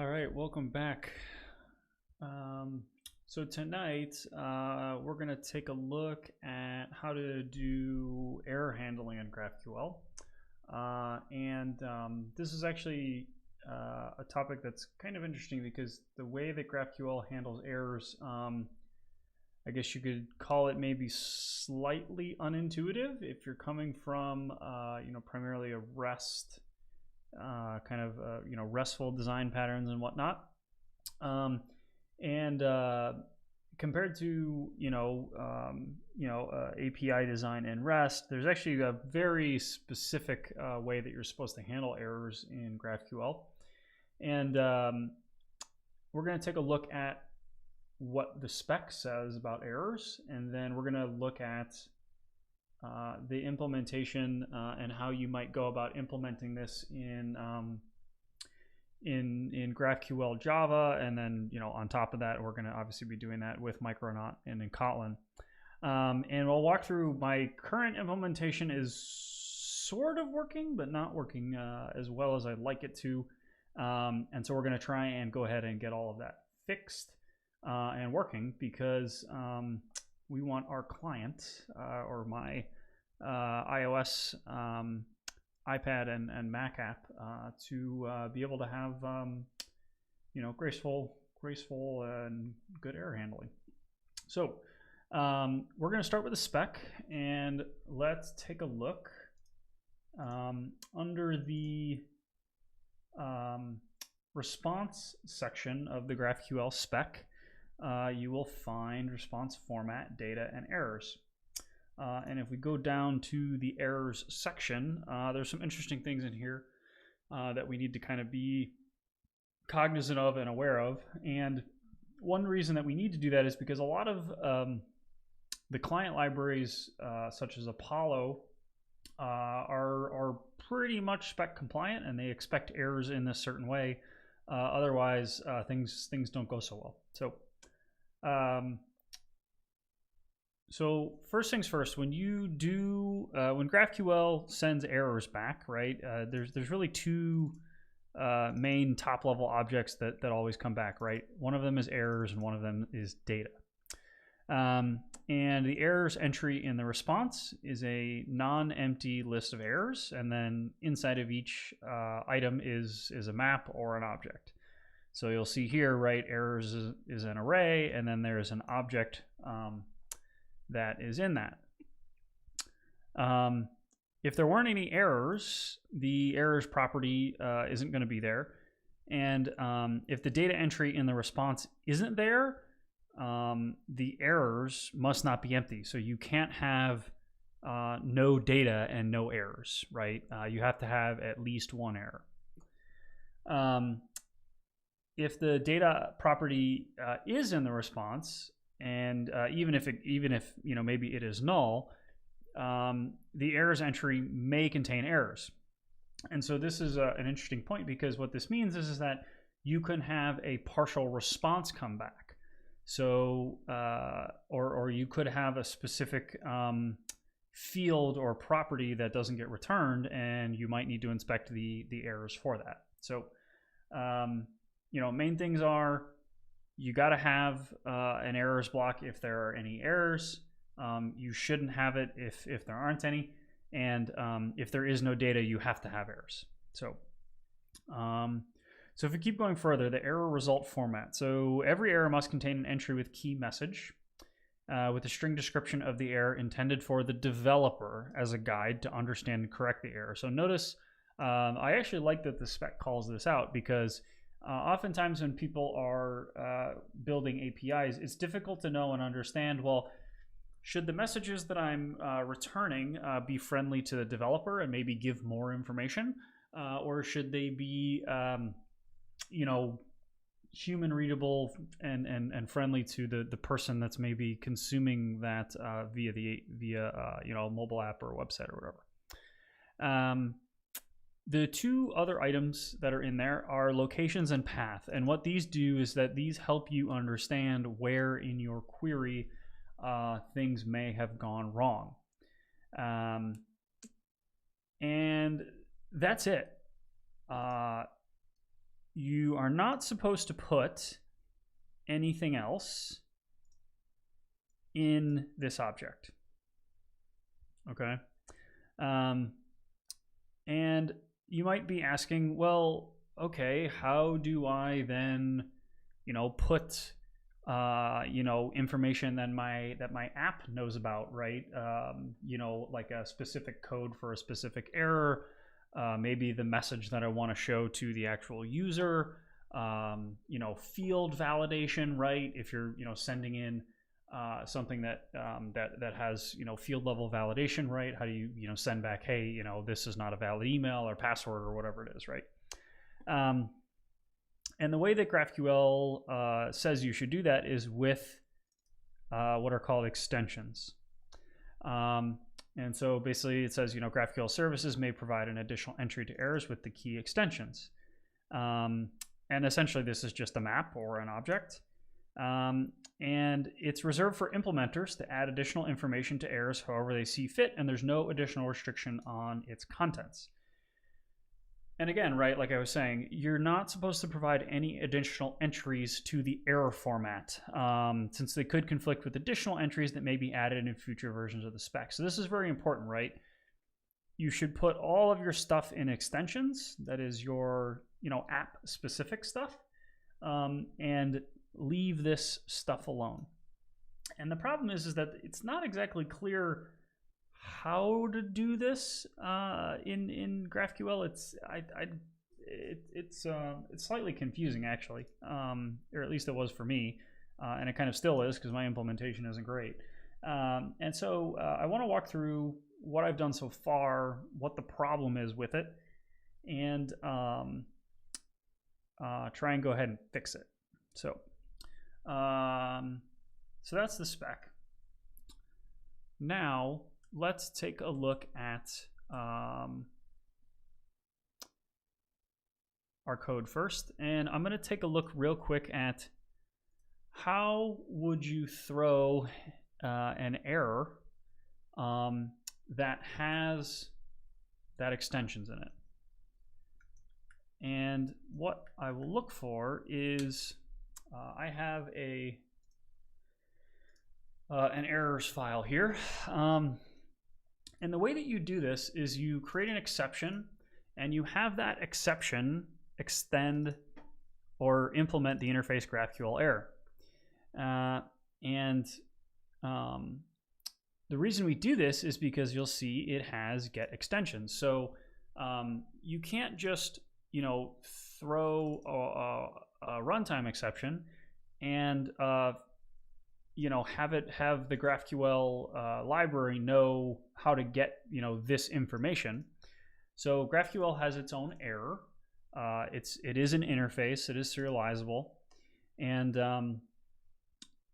All right, welcome back. So tonight we're going to take a look at how to do error handling in GraphQL. This is actually a topic that's kind of interesting because the way that GraphQL handles errors, I guess you could call it maybe slightly unintuitive if you're coming from primarily a REST RESTful design patterns and whatnot. Compared to API design in REST, there's actually a very specific way that you're supposed to handle errors in GraphQL. And we're going to take a look at what the spec says about errors, and then we're going to look at the implementation and how you might go about implementing this in GraphQL Java, and then on top of that, we're going to obviously be doing that with Micronaut and in Kotlin. And we'll walk through my current implementation is sort of working, but not working as well as I'd like it to. And so we're going to try and go ahead and get all of that fixed and working because we want our client or my iOS, iPad, and Mac app to be able to have graceful and good error handling. So we're going to start with the spec, and let's take a look under the response section of the GraphQL spec. You will find response format, data, and errors. And if we go down to the errors section, there's some interesting things in here that we need to kind of be cognizant of and aware of. And one reason that we need to do that is because a lot of the client libraries, such as Apollo, are pretty much spec compliant, and they expect errors in this certain way. Otherwise, things don't go so well. So first things first, when you do when GraphQL sends errors back, right? There's really two main top level objects that always come back, right? One of them is errors, and one of them is data. And the errors entry in the response is a non-empty list of errors, and then inside of each item is a map or an object. So you'll see here, right, errors is an array, and then there's an object that is in that. If there weren't any errors, the errors property isn't going to be there. And if the data entry in the response isn't there, the errors must not be empty. So you can't have no data and no errors, right? You have to have at least one error. If the data property is in the response, and even if maybe it is null, the errors entry may contain errors. And so this is an interesting point, because what this means is that you can have a partial response come back. So or you could have a specific field or property that doesn't get returned, and you might need to inspect the errors for that. So main things are, you got to have an errors block if there are any errors. You shouldn't have it if there aren't any. And if there is no data, you have to have errors. So if we keep going further, the error result format. So every error must contain an entry with key message with a string description of the error intended for the developer as a guide to understand and correct the error. So notice, I actually like that the spec calls this out, because oftentimes when people are building APIs, it's difficult to know and understand, well, should the messages that I'm returning be friendly to the developer and maybe give more information, or should they be human readable and friendly to the person that's maybe consuming that via a mobile app or a website or whatever. The two other items that are in there are locations and path. And what these do is that these help you understand where in your query things may have gone wrong. And that's it. you are not supposed to put anything else in this object. Okay. And you might be asking, well, okay, how do I then, put, information that my app knows about, right? Like a specific code for a specific error, maybe the message that I want to show to the actual user, field validation, right? If you're, sending in something that has field level validation, right? How do you send back, hey, this is not a valid email or password or whatever it is, right? And the way that GraphQL says you should do that is with what are called extensions. And so basically it says, GraphQL services may provide an additional entry to errors with the key extensions. And essentially this is just a map or an object. And it's reserved for implementers to add additional information to errors however they see fit, and there's no additional restriction on its contents. And again, right, like I was saying, you're not supposed to provide any additional entries to the error format, since they could conflict with additional entries that may be added in future versions of the spec. So this is very important, right? You should put all of your stuff in extensions, that is your, app-specific stuff, and leave this stuff alone. And the problem is that it's not exactly clear how to do this in GraphQL. It's slightly confusing, actually, or at least it was for me, and it kind of still is because my implementation isn't great. And so I want to walk through what I've done so far, what the problem is with it, and try and go ahead and fix it. So that's the spec. Now let's take a look at our code first, and I'm going to take a look real quick at how would you throw an error that has that extensions in it. And what I will look for is I have an errors file here. And the way that you do this is you create an exception, and you have that exception extend or implement the interface GraphQL error. The reason we do this is because you'll see it has get extensions. So you can't just throw a runtime exception and have the GraphQL library know how to get this information. So GraphQL has its own error. It is an interface. It is serializable, and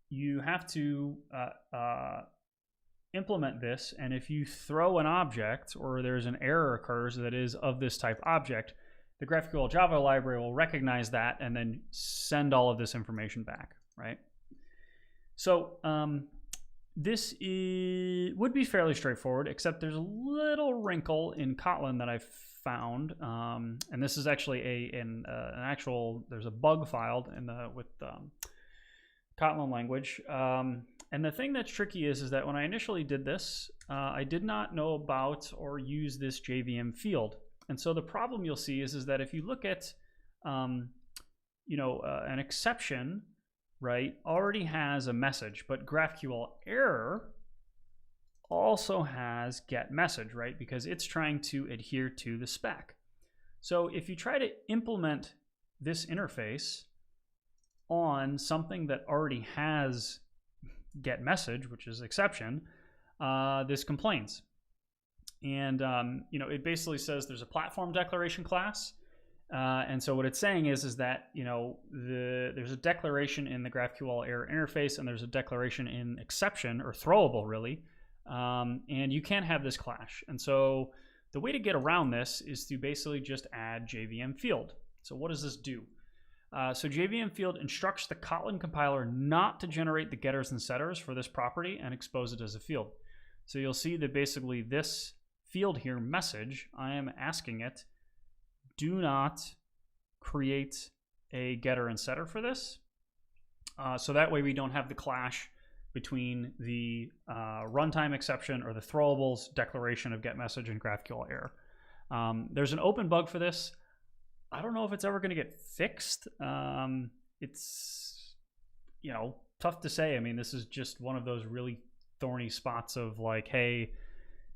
you have to implement this. And if you throw an object or there's an error occurs that is of this type object, the GraphQL Java library will recognize that and then send all of this information back, right? So this would be fairly straightforward, except there's a little wrinkle in Kotlin that I found, and this is actually an actual. There's a bug filed with Kotlin language, and the thing that's tricky is that when I initially did this, I did not know about or use this JVM field, and so the problem you'll see is that if you look at an exception, right, already has a message, but GraphQL error also has get message, right, because it's trying to adhere to the spec. So if you try to implement this interface on something that already has get message, which is exception, this complains. And it basically says there's a platform declaration class. And so what it's saying is that there's a declaration in the GraphQL error interface, and there's a declaration in exception or throwable, really, and you can't have this clash. And so the way to get around this is to basically just add JVM field. So what does this do? So JVM field instructs the Kotlin compiler not to generate the getters and setters for this property and expose it as a field. So you'll see that basically this field here, message, I am asking it, do not create a getter and setter for this. So that way we don't have the clash between the runtime exception or the throwables declaration of get message and GraphQL error. There's an open bug for this. I don't know if it's ever going to get fixed. It's, you know, tough to say. I mean, this is just one of those really thorny spots of like, hey,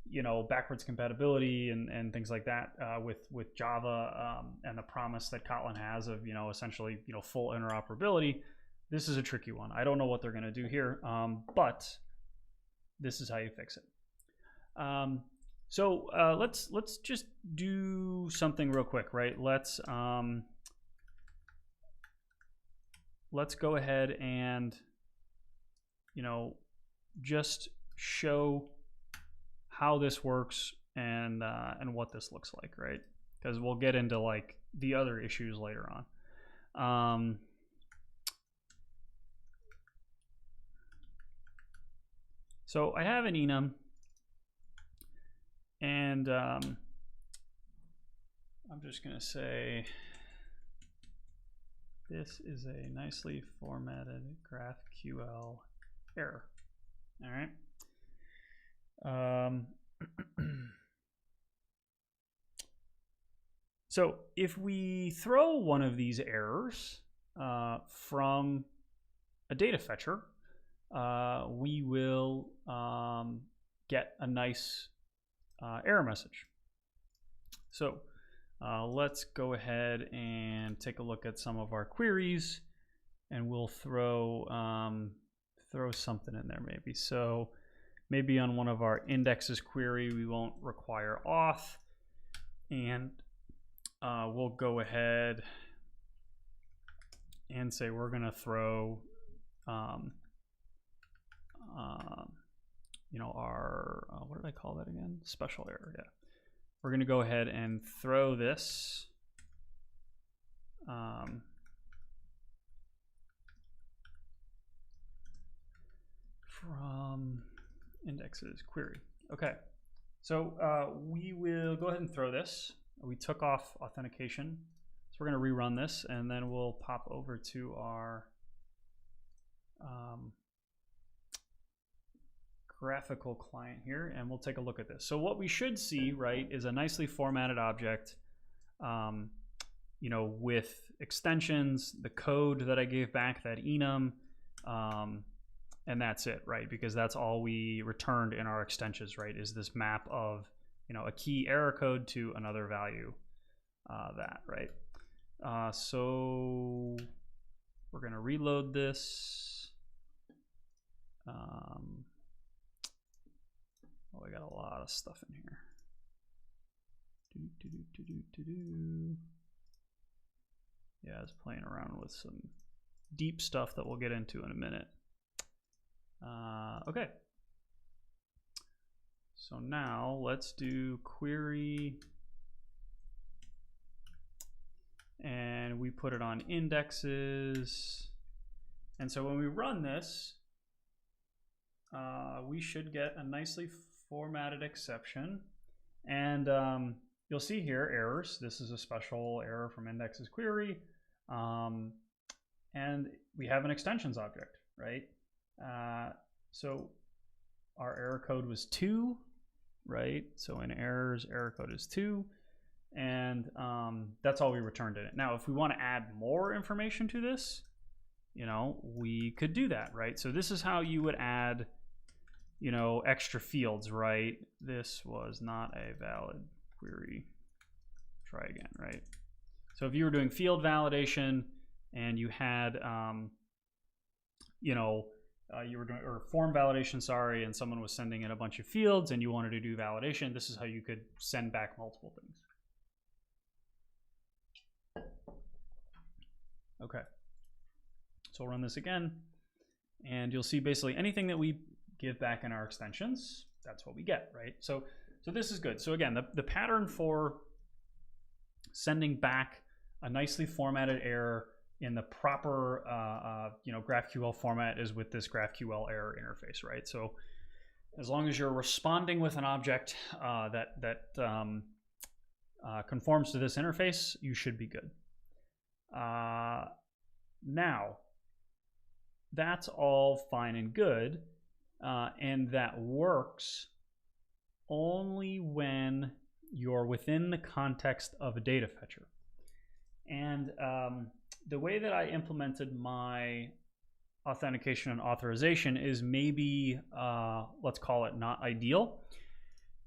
you know, backwards compatibility and things like that with Java and the promise that Kotlin has of, you know, essentially, you know, full interoperability. This is a tricky one. I don't know what they're going to do here, but this is how you fix it. So let's just do something real quick, right? Let's go ahead and, you know, just show how this works and what this looks like, right? Because we'll get into like the other issues later on. So I have an enum, and I'm just going to say this is a nicely formatted GraphQL error. All right. So if we throw one of these errors from a data fetcher, we will get a nice error message. So let's go ahead and take a look at some of our queries, and we'll throw something in there maybe. So maybe on one of our indexes query, we won't require auth, and we'll go ahead and say we're going to throw you know, our what did I call that again? Special error. Yeah, we're going to go ahead and throw this from indexes query. Okay, so we will go ahead and throw this. We took off authentication, so we're going to rerun this, and then we'll pop over to our graphical client here, and we'll take a look at this. So what we should see, right, is a nicely formatted object, you know, with extensions, the code that I gave back, that enum, and that's it, right? Because that's all we returned in our extensions, right, is this map of, you know, a key error code to another value, that, right? So we're going to reload this. Oh, we got a lot of stuff in here. Yeah, I was playing around with some deep stuff that we'll get into in a minute. Okay. So now let's do query, and we put it on indexes. And so when we run this, we should get a nicely formatted exception, and you'll see here errors. This is a special error from indexes query, and we have an extensions object, right? So our error code was 2, right? So in errors, error code is 2, and that's all we returned in it. Now, if we want to add more information to this, you know, we could do that, right? So this is how you would add, you know, extra fields, right? This was not a valid query. Try again, right? So if you were doing field validation and you had, you know, you were doing, or form validation, sorry, and someone was sending in a bunch of fields and you wanted to do validation, this is how you could send back multiple things. Okay. So we'll run this again, and you'll see basically anything that we give back in our extensions, that's what we get, right? So this is good. So again, the pattern for sending back a nicely formatted error in the proper you know, GraphQL format is with this GraphQL error interface, right? So as long as you're responding with an object that conforms to this interface, you should be good. Now, that's all fine and good, and that works only when you're within the context of a data fetcher. And the way that I implemented my authentication and authorization is maybe, let's call it not ideal.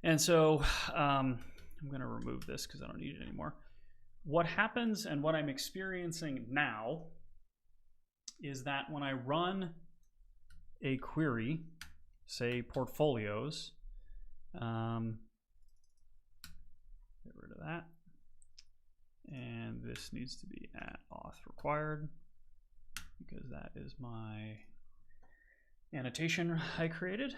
And so I'm going to remove this because I don't need it anymore. What happens and what I'm experiencing now is that when I run a query, say portfolios, get rid of that. And this needs to be at auth required because that is my annotation I created.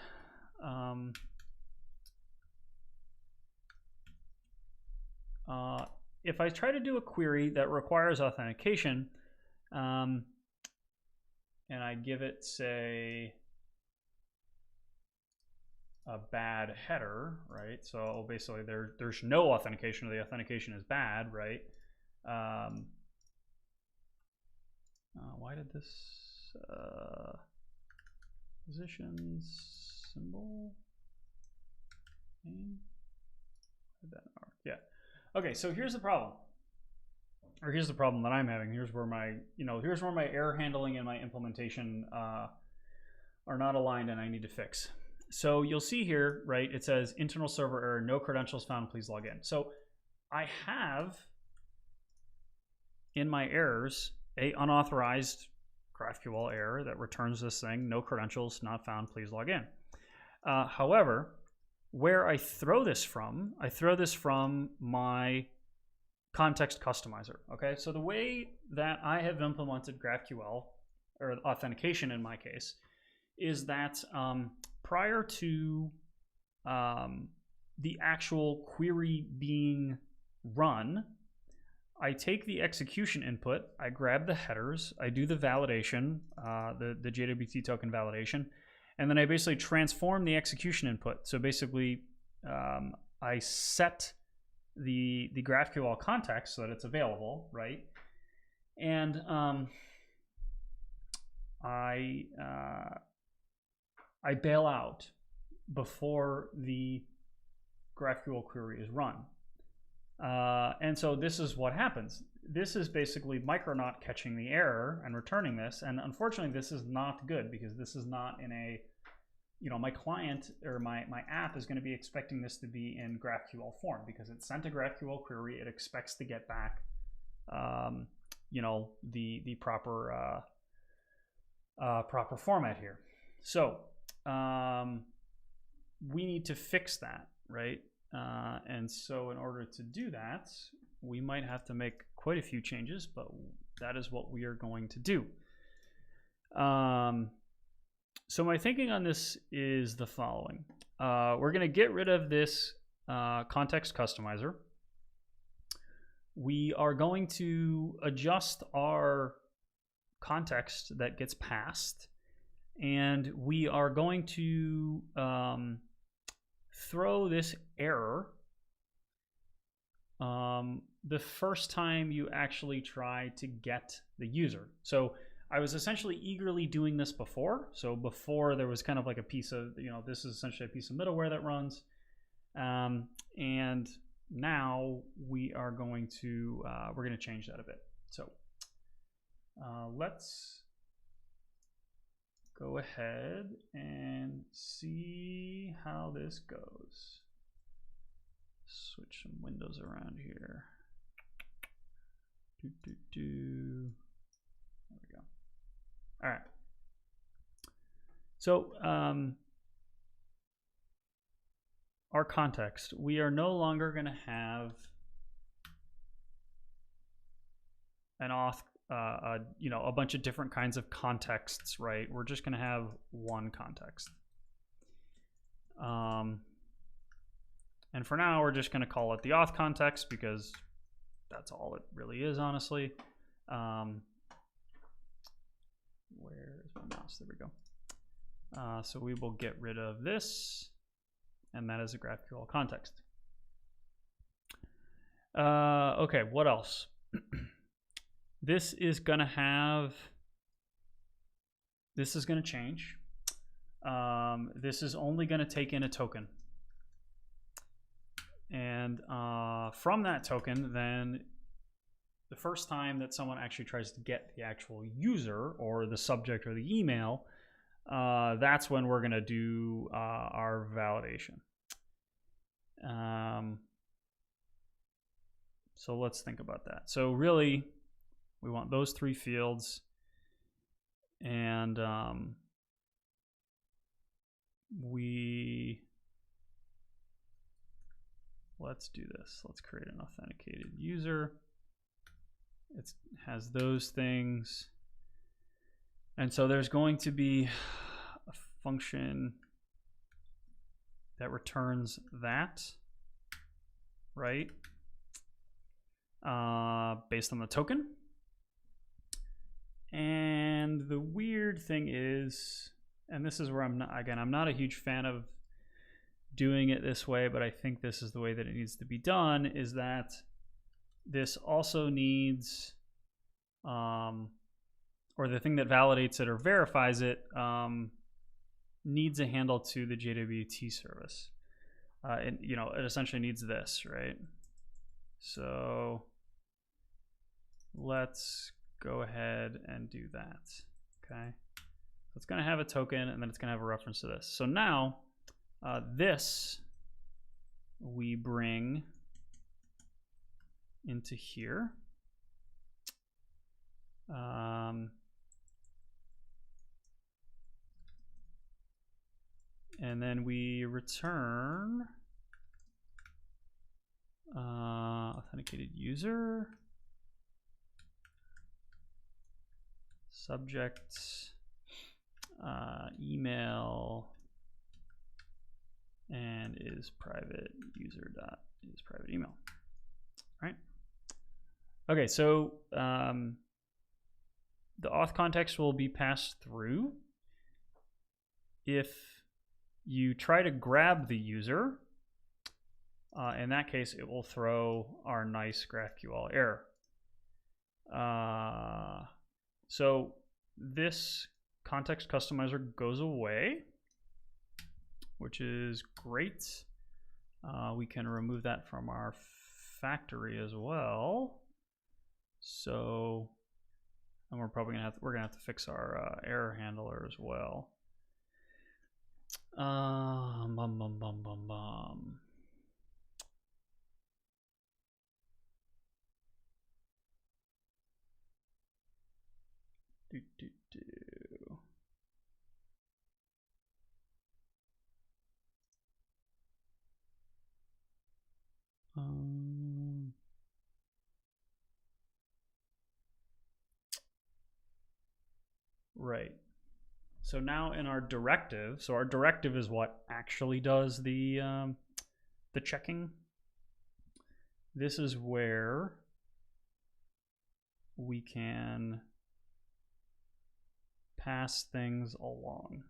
If I try to do a query that requires authentication, and I give it, say, a bad header, right? So basically there's no authentication, or the authentication is bad, right? Why did this positions symbol name? Yeah. Okay, so here's the problem. Or here's the problem that I'm having. Here's where my, here's where my error handling and my implementation are not aligned and I need to fix. So you'll see here, right, it says internal server error, no credentials found, please log in. So I have in my errors a unauthorized GraphQL error that returns this thing, no credentials not found, please log in. However, where I throw this from my context customizer. Okay, so the way that I have implemented GraphQL, or authentication in my case, is that prior to the actual query being run, I take the execution input, I grab the headers, I do the validation, the JWT token validation, and then I basically transform the execution input. So basically, I set the GraphQL context so that it's available, right? And I bail out before the GraphQL query is run. And so this is what happens. This is basically Micronaut catching the error and returning this. And unfortunately, this is not good because this is not in a, my client or my app is going to be expecting this to be in GraphQL form because it sent a GraphQL query. It expects to get back, the proper proper format here. So we need to fix that, right? And so in order to do that, we might have to make quite a few changes, but that is what we are going to do. So my thinking on this is the following. We're going to get rid of this context customizer. We are going to adjust our context that gets passed, and we are going to throw this error the first time you actually try to get the user. So I was essentially eagerly doing this before. So before there was kind of like a piece of, this is essentially a piece of middleware that runs. And now we are going to, we're going to change that a bit. So let's go ahead and see how this goes. Switch some windows around here. There we go. All right. So our context, we are no longer going to have an auth, a bunch of different kinds of contexts, right? We're just going to have one context. And for now, we're just going to call it the auth context because that's all it really is, honestly. Where is my mouse? There we go. So we will get rid of this, and that is a GraphQL context. Okay, what else? this is going to change. This is only going to take in a token. And from that token, then the first time that someone actually tries to get the actual user or the subject or the email, that's when we're going to do our validation. So let's think about that. So really, we want those three fields, and let's do this. Let's create an authenticated user. It has those things. And so there's going to be a function that returns that, right? Based on the token. And the weird thing is, and this is where I'm not a huge fan of doing it this way, but I think this is the way that it needs to be done, is that this also needs, or the thing that validates it or verifies it, needs a handle to the JWT service. It essentially needs this, right? So let's go ahead and do that, okay? It's going to have a token, and then it's going to have a reference to this. So now, this we bring into here. And then we return authenticated user, subject, email, and is private user dot is private email. All right. Okay, so the auth context will be passed through. If you try to grab the user, in that case, it will throw our nice GraphQL error. So this context customizer goes away, which is great. We can remove that from our factory as well. So, and we're probably gonna have to fix our error handler as well. Right. So now in our directive, so our directive is what actually does the checking. This is where we can pass things along.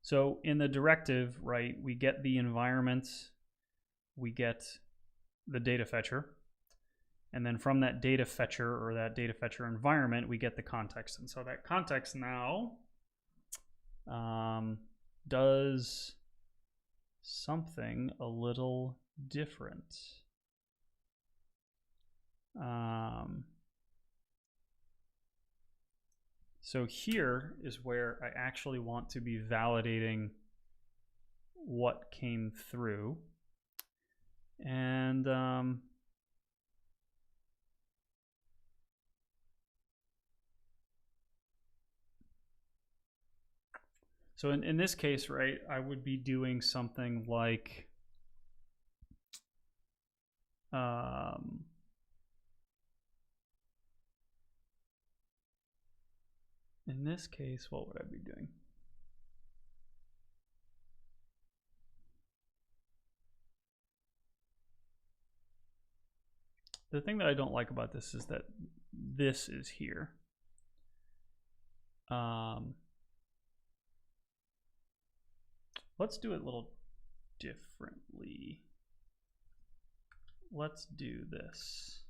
So in the directive, right, we get the environment, we get the data fetcher, and then from that data fetcher or that data fetcher environment, we get the context. And so that context now does something a little different. So here is where I actually want to be validating what came through. And so in this case, right, I would be doing something like in this case, what would I be doing? The thing that I don't like about this is that this is here. Let's do it a little differently. Let's do this.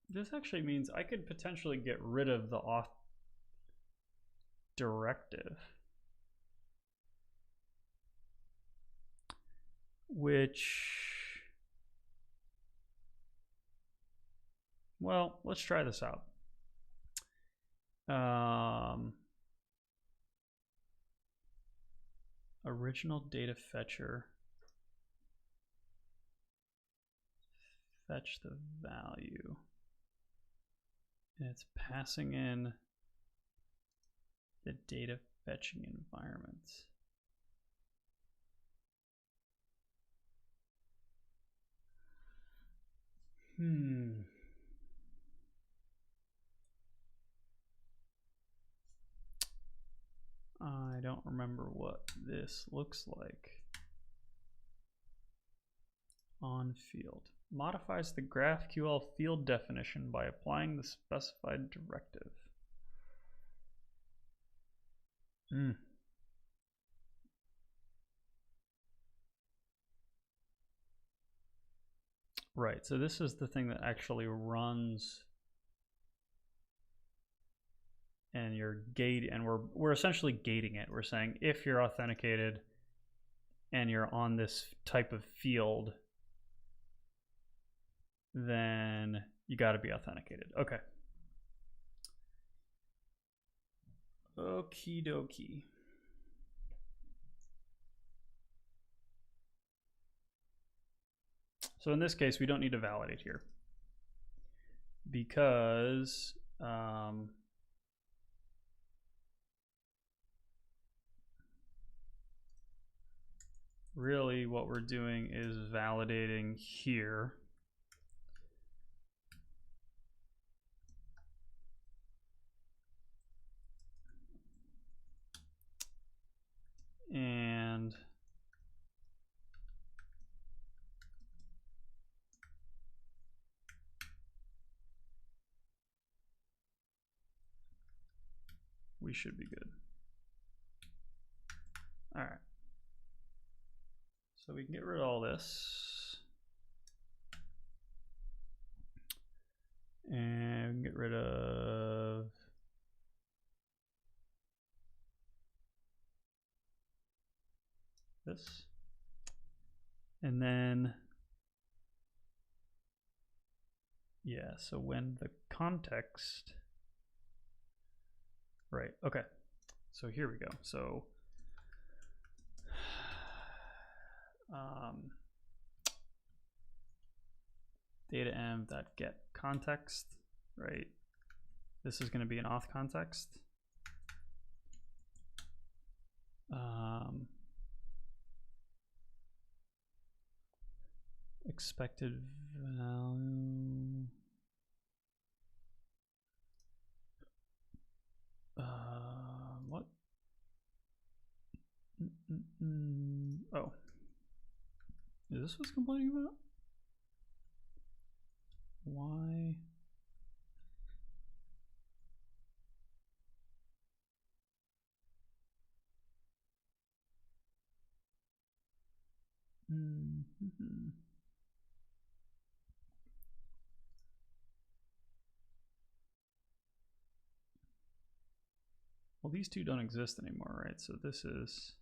This actually means I could potentially get rid of the auth directive, which, well, let's try this out. Original data fetcher, fetch the value, and it's passing in the data fetching environments. I don't remember what this looks like. On field. Modifies the GraphQL field definition by applying the specified directive. Right, so this is the thing that actually runs, and you're gating, and we're essentially gating it. We're saying if you're authenticated and you're on this type of field, then you got to be authenticated. Okay. Okie dokie. So in this case, we don't need to validate here because really what we're doing is validating here. And we should be good. All right. So we can get rid of all this. And we can get rid of this. And then, yeah, so when the context, right, okay. So here we go. So data m.get context, right? This is going to be an auth context. Expected value. What? Oh, is this what's complaining about? Why? Well, these two don't exist anymore, right? So this is,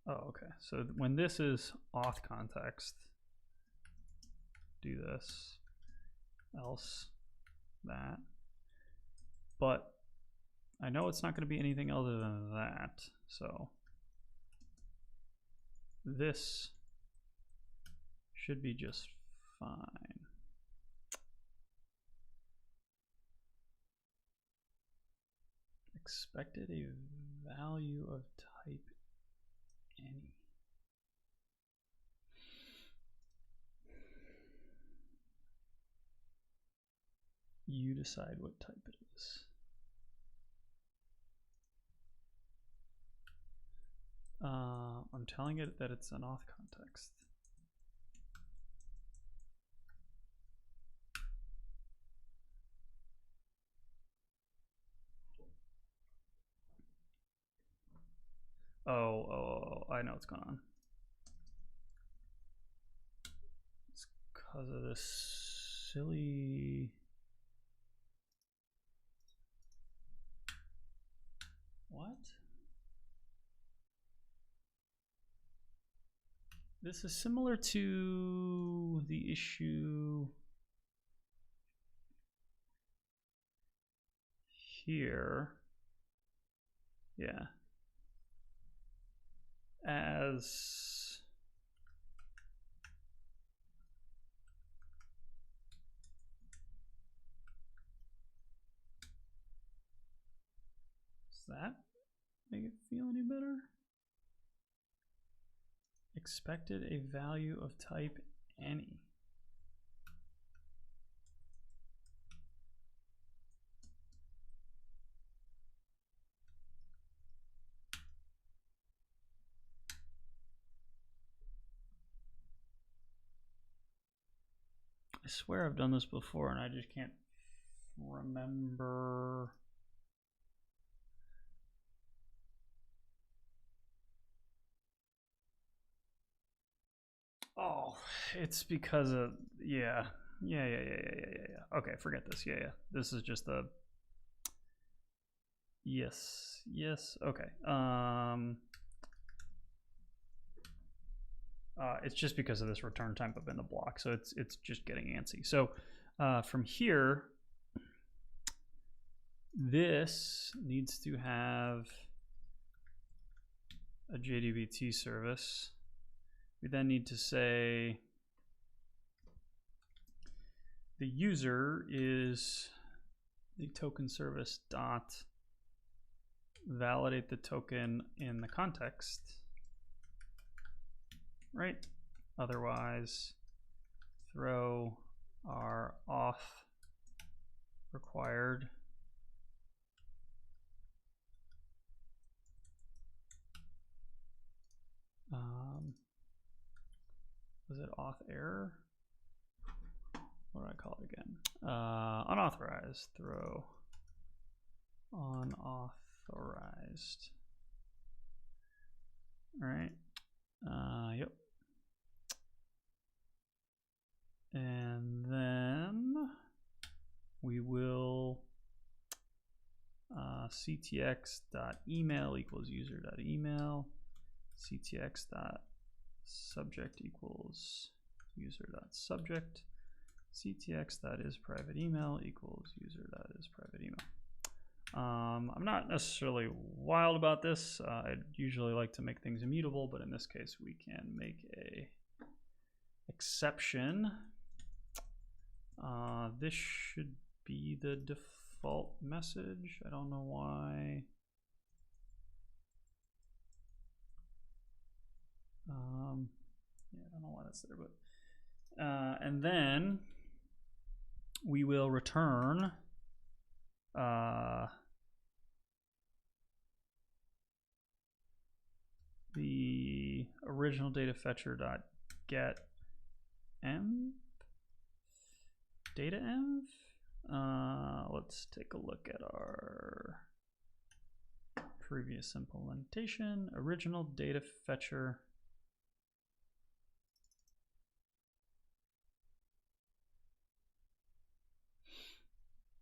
oh, okay. So when this is auth context, do this, else that. But I know it's not going to be anything other than that. So this should be just fine. Expected a value of type any. You decide what type it is. I'm telling it that it's an auth context. Oh, I know what's going on. It's because of this silly... What? This is similar to the issue here. Yeah. As does that make it feel any better? Expected a value of type any. I swear I've done this before and I just can't remember. Oh, it's because of, yeah. Okay, forget this. Yeah. This is just the, yes, okay. It's just because of this return type up in the block, so it's just getting antsy. So from here, this needs to have a JDBT service. We then need to say the user is the token service dot validate the token in the context, right? Otherwise, throw our auth required was it auth error? What do I call it again? Unauthorized, throw unauthorized. All right. Yep. And then we will ctx.email equals user.email, ctx.subject equals user.subject, ctx.isPrivate email equals user.isPrivate email. I'm not necessarily wild about this. I'd usually like to make things immutable, but in this case we can make a exception. This should be the default message. I don't know why. Yeah, I don't know why that's there, but and then we will return the original data fetcher dot get env data env. Let's take a look at our previous implementation. Original data fetcher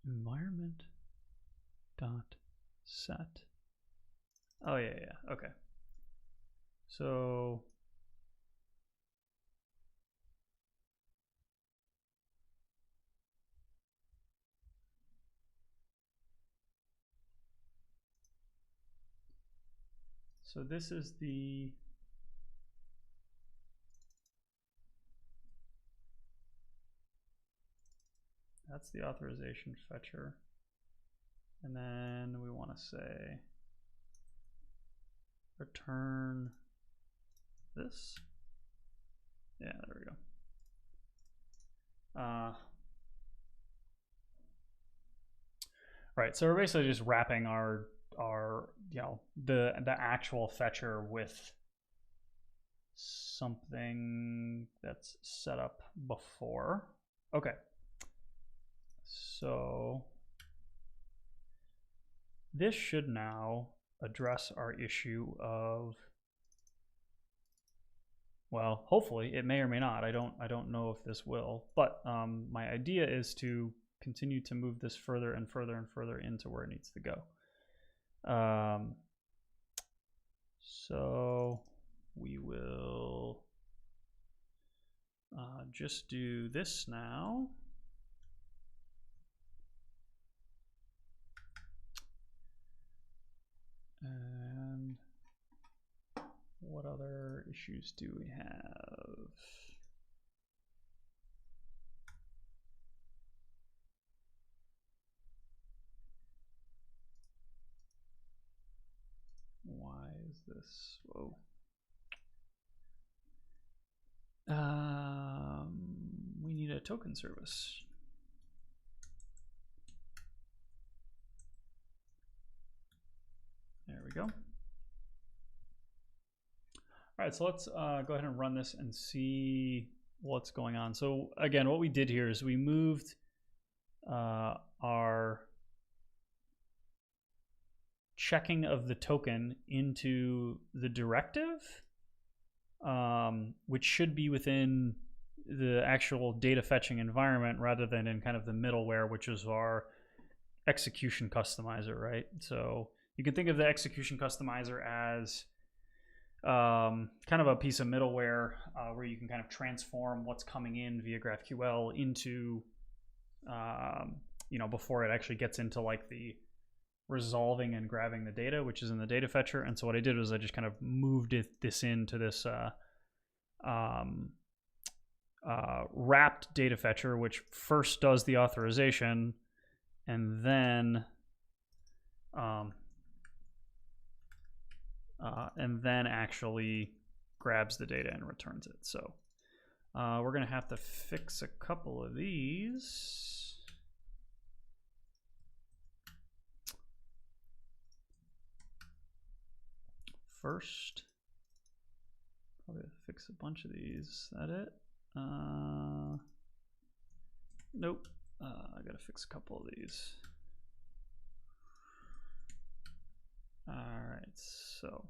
environment dot set. Oh yeah, okay. So this is that's the authorization fetcher. And then we want to say return this. Yeah, there we go. Right, so we're basically just wrapping our our the actual fetcher with something that's set up before. Okay, so this should now address our issue of, well, hopefully it may or may not. I don't know if this will, but my idea is to continue to move this further and further and further into where it needs to go. So we will just do this now. And what other issues do we have? Why is this? Whoa. We need a token service. There we go. All right, so let's go ahead and run this and see what's going on. So again, what we did here is we moved our checking of the token into the directive, which should be within the actual data fetching environment rather than in kind of the middleware, which is our execution customizer, right? So you can think of the execution customizer as kind of a piece of middleware where you can kind of transform what's coming in via GraphQL into, before it actually gets into like the resolving and grabbing the data, which is in the data fetcher. And so what I did was I just kind of moved this into this wrapped data fetcher, which first does the authorization and then actually grabs the data and returns it. So we're going to have to fix a couple of these. First, probably fix a bunch of these. Is that it? Nope. I gotta fix a couple of these. All right, so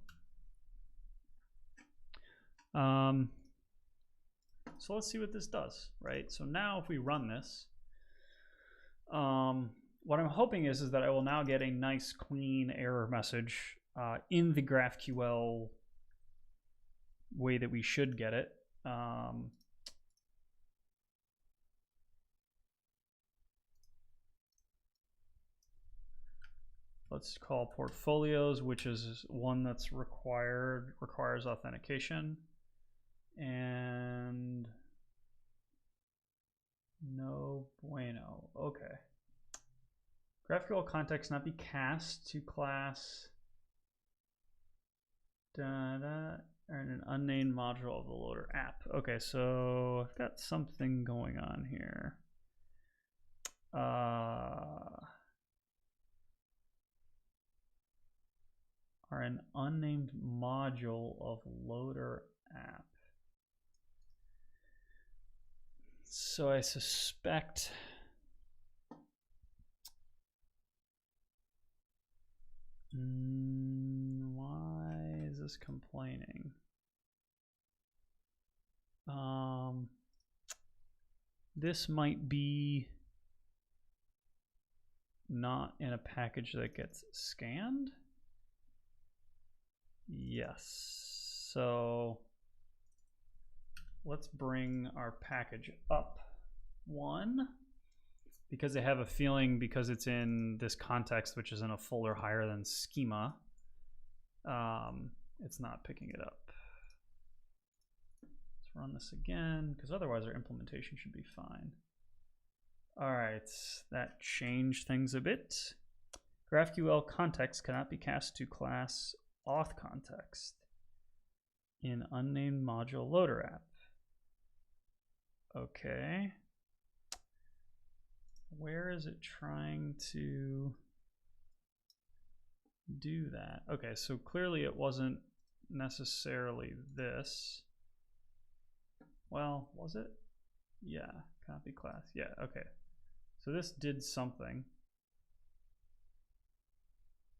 let's see what this does, right? So now if we run this, what I'm hoping is that I will now get a nice clean error message in the GraphQL way that we should get it. Let's call portfolios, which is one that's requires authentication. And no bueno. Okay. GraphQL context not be cast to class and an unnamed module of the loader app. Okay, so I've got something going on here. Are an unnamed module of loader app. So I suspect why is this complaining? This might be not in a package that gets scanned. Yes, so let's bring our package up one, because I have a feeling because it's in this context, which is in a folder higher than schema, it's not picking it up. Let's run this again, because otherwise our implementation should be fine. All right, that changed things a bit. GraphQL context cannot be cast to class auth context in unnamed module loader app. Okay. Where is it trying to do that. Okay, so clearly it wasn't necessarily this. Well, was it? Yeah, copy class. Yeah, okay. So this did something.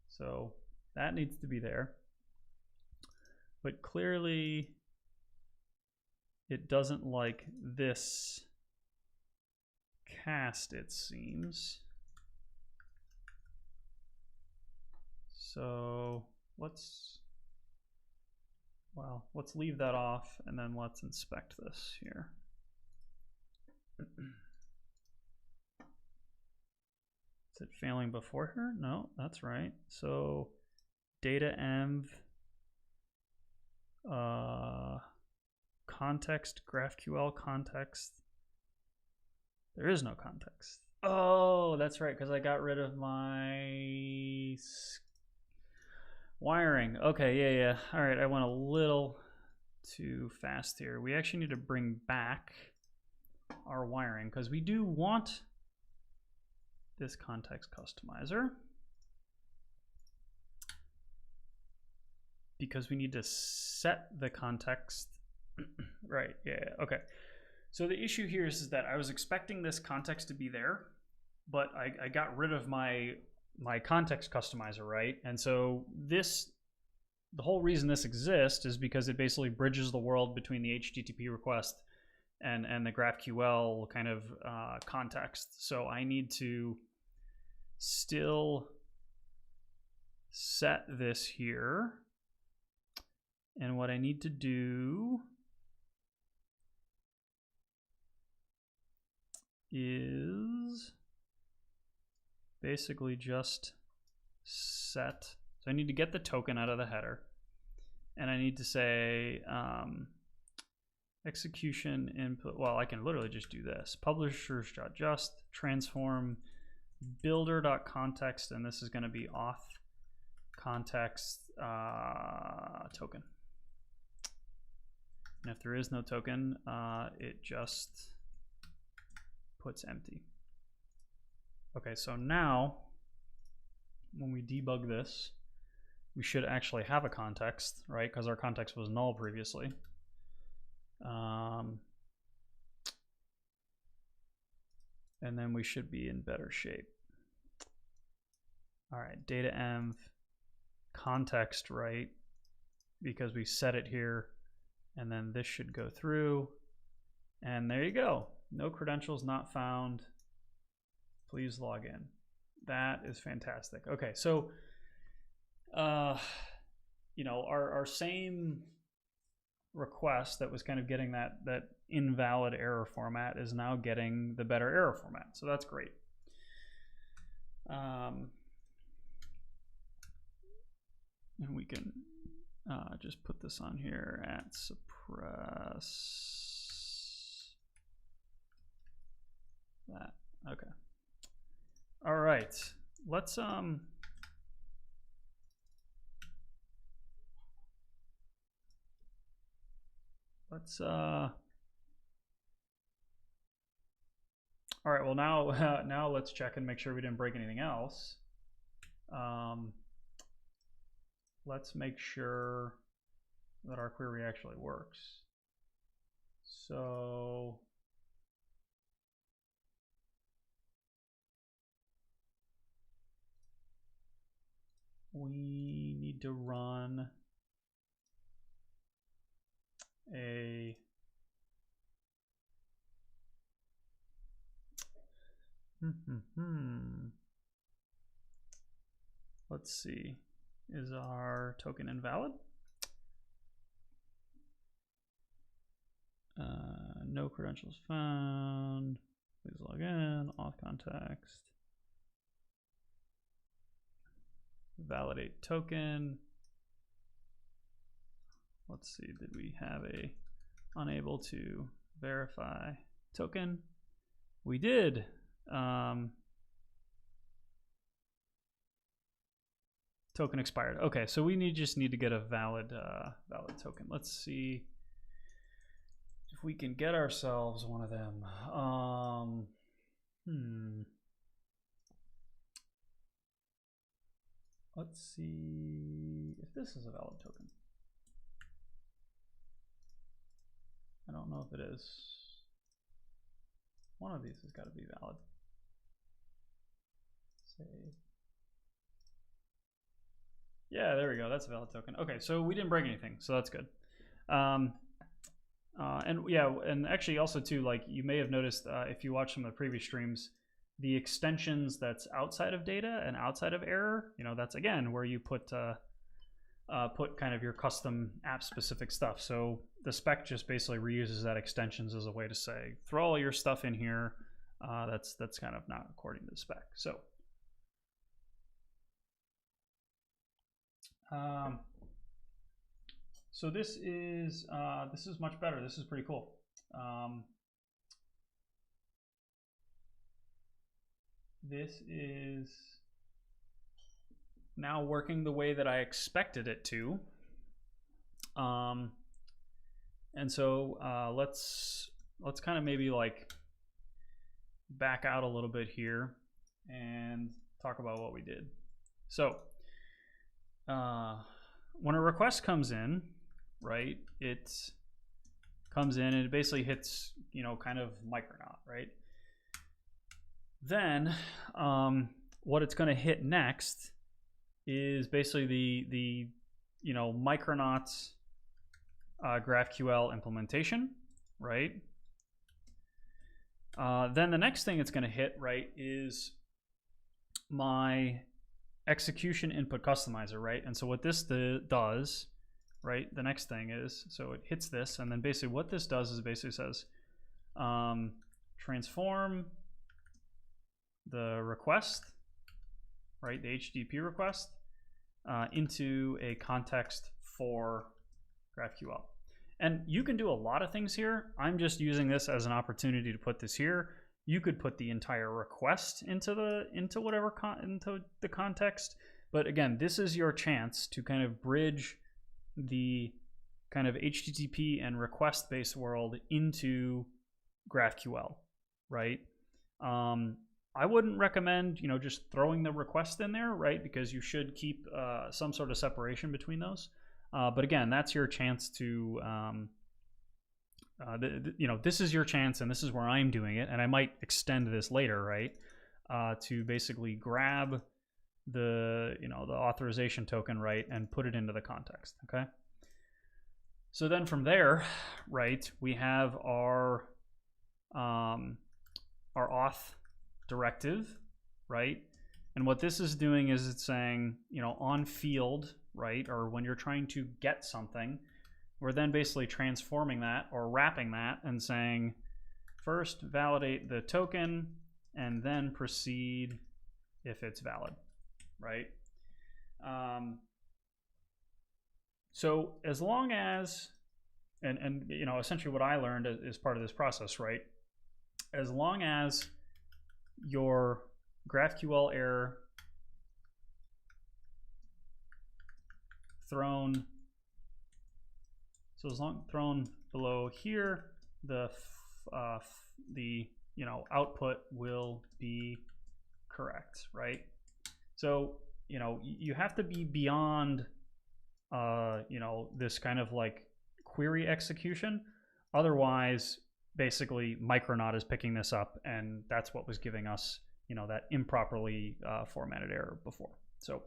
So that needs to be there. But clearly it doesn't like this cast, it seems. So let's leave that off and then let's inspect this here. Is it failing before here? No, that's right. So data env context, GraphQL context. There is no context. Oh, that's right, because I got rid of my wiring. Okay, yeah. All right, I went a little too fast here. We actually need to bring back our wiring because we do want this context customizer because we need to set the context. Right, yeah, okay. So the issue here is that I was expecting this context to be there, but I got rid of my context customizer, right? And so the whole reason this exists is because it basically bridges the world between the HTTP request and the GraphQL kind of context. So I need to still set this here. And what I need to do is basically just set. So I need to get the token out of the header. And I need to say execution input. Well, I can literally just do this. Publishers.just transform builder.context, and this is going to be auth context token. And if there is no token, it just puts empty. Okay, so now when we debug this, we should actually have a context, right? Because our context was null previously. And then we should be in better shape. All right, data env context, right? Because we set it here, and then this should go through. And there you go. No credentials not found. Please log in. That is fantastic. Okay, so you know, our same request that was kind of getting that invalid error format is now getting the better error format. So that's great. And we can just put this on here at suppress that. Okay. All right. Let's all right, well now let's check and make sure we didn't break anything else. Let's make sure that our query actually works. So we need to run a let's see, is our token invalid? No credentials found. Please log in. Auth context. Validate token. Let's see, did we have a unable to verify token? We did. Token expired. Okay, so we just need to get a valid token. Let's see if we can get ourselves one of them. Let's let's see if this is a valid token. I don't know if it is. One of these has got to be valid. Save. Yeah, there we go. That's a valid token. Okay, so we didn't break anything, so that's good. And yeah, and actually also too, like you may have noticed if you watch some of the previous streams, the extensions that's outside of data and outside of error, you know, that's again where you put kind of your custom app specific stuff. So the spec just basically reuses that extensions as a way to say, throw all your stuff in here. That's kind of not according to the spec. So this is much better. This is pretty cool. This is now working the way that I expected it to. And so let's kind of maybe like back out a little bit here and talk about what we did. So when a request comes in, right, it comes in and it basically hits, you know, kind of Micronaut, right? Then what it's going to hit next is basically the you know, Micronaut GraphQL implementation, right? Then the next thing it's going to hit, right, is my execution input customizer, right? And so what this does, right, the next thing is, so it hits this, and then basically what this does is basically says transform the request, right, the HTTP request, into a context for GraphQL. And you can do a lot of things here. I'm just using this as an opportunity to put this here. You could put the entire request into the context, but again, this is your chance to kind of bridge the kind of HTTP and request-based world into GraphQL, right? I wouldn't recommend, you know, just throwing the request in there, right? Because you should keep some sort of separation between those. But again, that's your chance to, you know, this is your chance, and this is where I'm doing it, and I might extend this later, right? To basically grab the, you know, the authorization token, right, and put it into the context, okay? So then from there, right, we have our Auth Directive, right? And what this is doing is it's saying, you know, on field, right, or when you're trying to get something, we're then basically transforming that or wrapping that and saying, first validate the token and then proceed if it's valid, right? So as long as, and you know, essentially what I learned is part of this process, right? As long as your GraphQL error thrown, so as long thrown below here, the you know, output will be correct, right? So, you know, you have to be beyond you know, this kind of like query execution. Otherwise, basically Micronaut is picking this up, and that's what was giving us, you know, that improperly formatted error before. So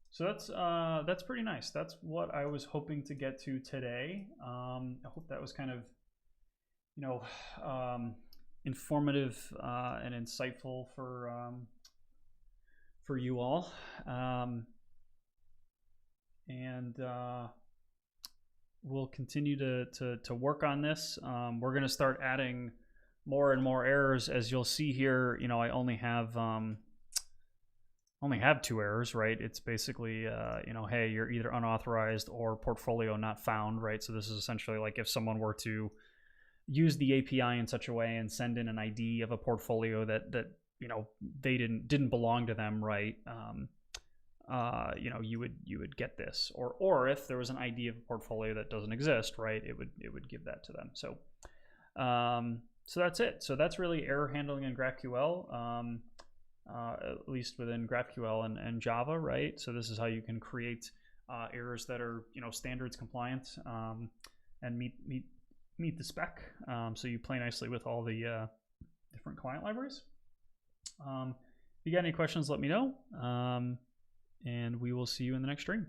so that's pretty nice. That's what I was hoping to get to today. I hope that was kind of, you know, informative and insightful for you all. And we'll continue to work on this. We're going to start adding more and more errors. As you'll see here, you know, I only have 2 errors, right? It's basically, you know, hey, you're either unauthorized or portfolio not found, right? So this is essentially like if someone were to use the API in such a way and send in an ID of a portfolio that you know, they didn't belong to them, right? You know, you would get this, or if there was an ID of a portfolio that doesn't exist, right, it would give that to them. So so that's it. So that's really error handling in GraphQL. at least within GraphQL and Java, right? So this is how you can create errors that are standards compliant and meet the spec. So you play nicely with all the different client libraries. If you got any questions, let me know, and we will see you in the next stream.